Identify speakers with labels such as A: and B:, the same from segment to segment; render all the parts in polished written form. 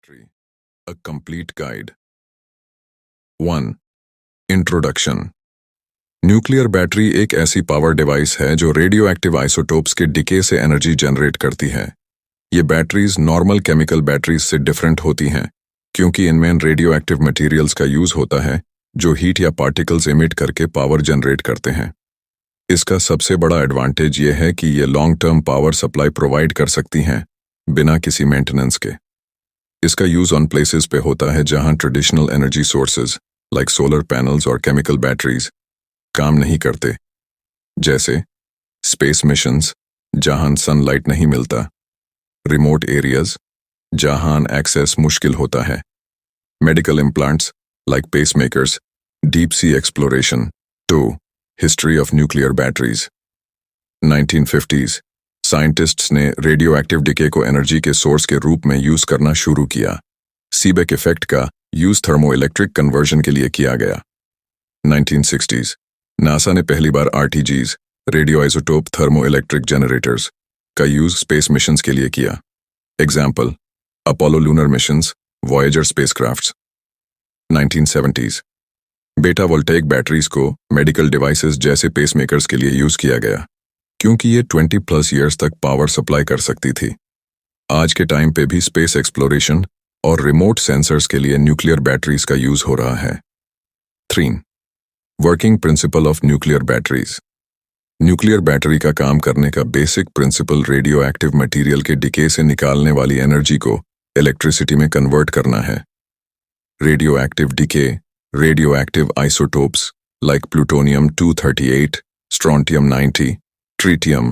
A: Battery, a complete guide. 1. Introduction. Nuclear battery एक ऐसी power device है जो रेडियो एक्टिव आइसोटोप्स के डिके से एनर्जी जनरेट करती है। ये बैटरीज नॉर्मल केमिकल बैटरीज से डिफरेंट होती हैं क्योंकि इनमें रेडियो एक्टिव मटीरियल्स का यूज होता है जो हीट या पार्टिकल्स इमिट करके पावर जनरेट करते हैं। इसका सबसे बड़ा एडवांटेज ये है कि ये long term power supply provide कर सकती हैं बिना किसी मेंटेनेंस के। इसका यूज ऑन प्लेसेस पे होता है जहां traditional energy sources like solar panels और केमिकल बैटरीज काम नहीं करते, जैसे स्पेस मिशंस जहां सनलाइट नहीं मिलता, रिमोट एरियाज जहां एक्सेस मुश्किल होता है, medical implants like pacemakers, deep sea exploration. 2. History of nuclear batteries. 1950s scientists ने रेडियो एक्टिव डिके को एनर्जी के सोर्स के रूप में यूज करना शुरू किया। सीबेक इफेक्ट का यूज थर्मोइलेक्ट्रिक कन्वर्जन के लिए किया गया। 1960s नासा ने पहली बार आरटीजीज, रेडियो आइसोटोप थर्मोइलेक्ट्रिक जनरेटर्स का यूज स्पेस मिशंस के लिए किया। Example Apollo lunar missions, Voyager spacecrafts. 1970s बेटा वोल्टेइक बैटरीज को मेडिकल डिवाइसेस जैसे पेसमेकर्स के लिए यूज किया गया क्योंकि ये 20+ ईयर्स तक पावर सप्लाई कर सकती थी। आज के टाइम पे भी स्पेस एक्सप्लोरेशन और रिमोट सेंसर्स के लिए न्यूक्लियर बैटरीज का यूज हो रहा है। 3. Working principle of nuclear batteries. Nuclear battery का काम करने का basic principle radio active material के डिके से निकालने वाली एनर्जी को इलेक्ट्रिसिटी में कन्वर्ट करना है। Radioactive decay, radioactive isotopes like plutonium 238, strontium 90, tritium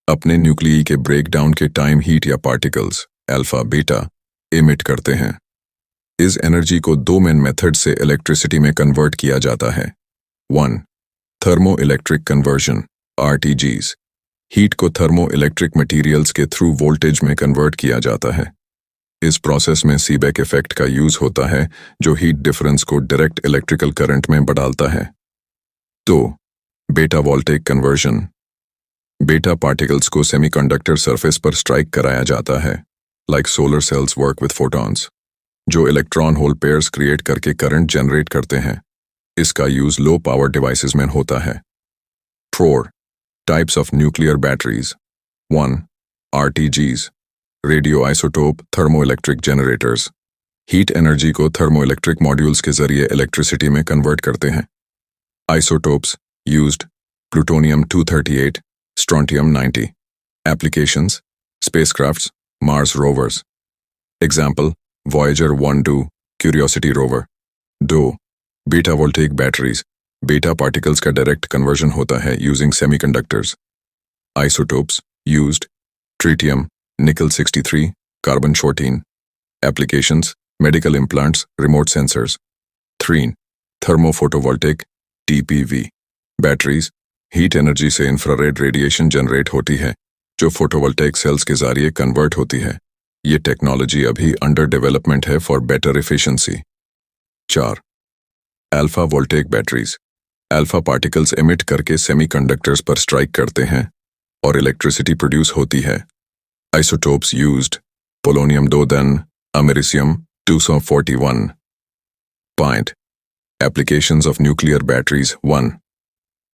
A: अपने न्यूक्लियी के ब्रेकडाउन के टाइम हीट या पार्टिकल्स अल्फा बीटा इमिट करते हैं। इस एनर्जी को दो मेन मेथड से इलेक्ट्रिसिटी में कन्वर्ट किया जाता है। 1. Thermoelectric conversion RTGs. Heat को थर्मो इलेक्ट्रिक मटीरियल्स के थ्रू वोल्टेज में कन्वर्ट किया जाता है। इस प्रोसेस में सीबेक इफेक्ट का यूज होता है जो हीट डिफरेंस को डायरेक्ट इलेक्ट्रिकल करंट में बढ़ाता है। 2. बेटा वोल्टेइक कन्वर्जन। बेटा पार्टिकल्स को सेमीकंडक्टर सरफेस पर स्ट्राइक कराया जाता है like solar cells work with photons, जो इलेक्ट्रॉन होल पेयर्स क्रिएट करके करंट जनरेट करते हैं। इसका यूज लो पावर डिवाइसेस में होता है। 4. Types of nuclear batteries. 1. RTGs, radio isotope thermoelectric generators. Heat energy को थर्मोइलेक्ट्रिक मॉड्यूल्स के जरिए इलेक्ट्रिसिटी में कन्वर्ट करते हैं। Isotopes used plutonium 238, strontium 90। Applications spacecrafts, Mars rovers. Example Voyager 1-2, Curiosity rover. 2. Beta voltaic batteries. Beta particles का direct conversion होता है using semiconductors. Isotopes used tritium, nickel 63, carbon 14। Applications medical implants, remote sensors. 3. Thermophotovoltaic TPV batteries. Heat energy से infrared radiation generate होती है जो photovoltaic sales के जरिए convert होती है। ये टेक्नोलॉजी अभी अंडर डेवलपमेंट है for better efficiency. 4. Alpha voltaic batteries. Alpha particles emit करके सेमीकंडक्टर्स पर स्ट्राइक करते हैं और इलेक्ट्रिसिटी प्रोड्यूस होती है। Isotopes used polonium 210, अमेरिसियम 241। Point applications of nuclear batteries. 1.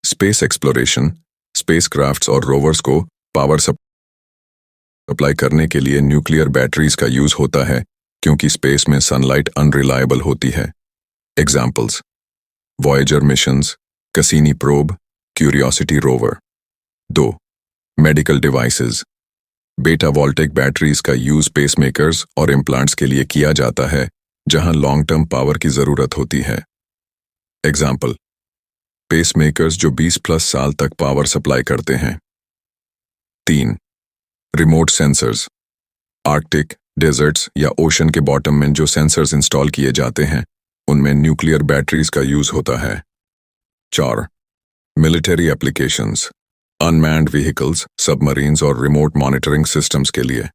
A: Space exploration. Spacecrafts और रोवर्स को पावर सप्लाई करने के लिए न्यूक्लियर बैटरीज का यूज होता है क्योंकि स्पेस में सनलाइट अनरिलायबल होती है। Examples Voyager missions, Cassini probe, curiosity rover. 2. Medical devices. बेटा वोल्टेइक बैटरीज का यूज पेसमेकर्स और इम्प्लांट्स के लिए किया जाता है जहां लॉन्ग टर्म पावर की जरूरत होती है। एग्जाम्पल पेसमेकर्स जो 20+ साल तक पावर सप्लाई करते हैं। 3. Remote sensors. आर्कटिक, डेजर्ट्स या ओशन के बॉटम में जो सेंसर्स इंस्टॉल किए जाते हैं उनमें न्यूक्लियर बैटरीज का यूज होता है। 4. Military applications. Unmanned vehicles, submarines और रिमोट मॉनिटरिंग सिस्टम्स के लिए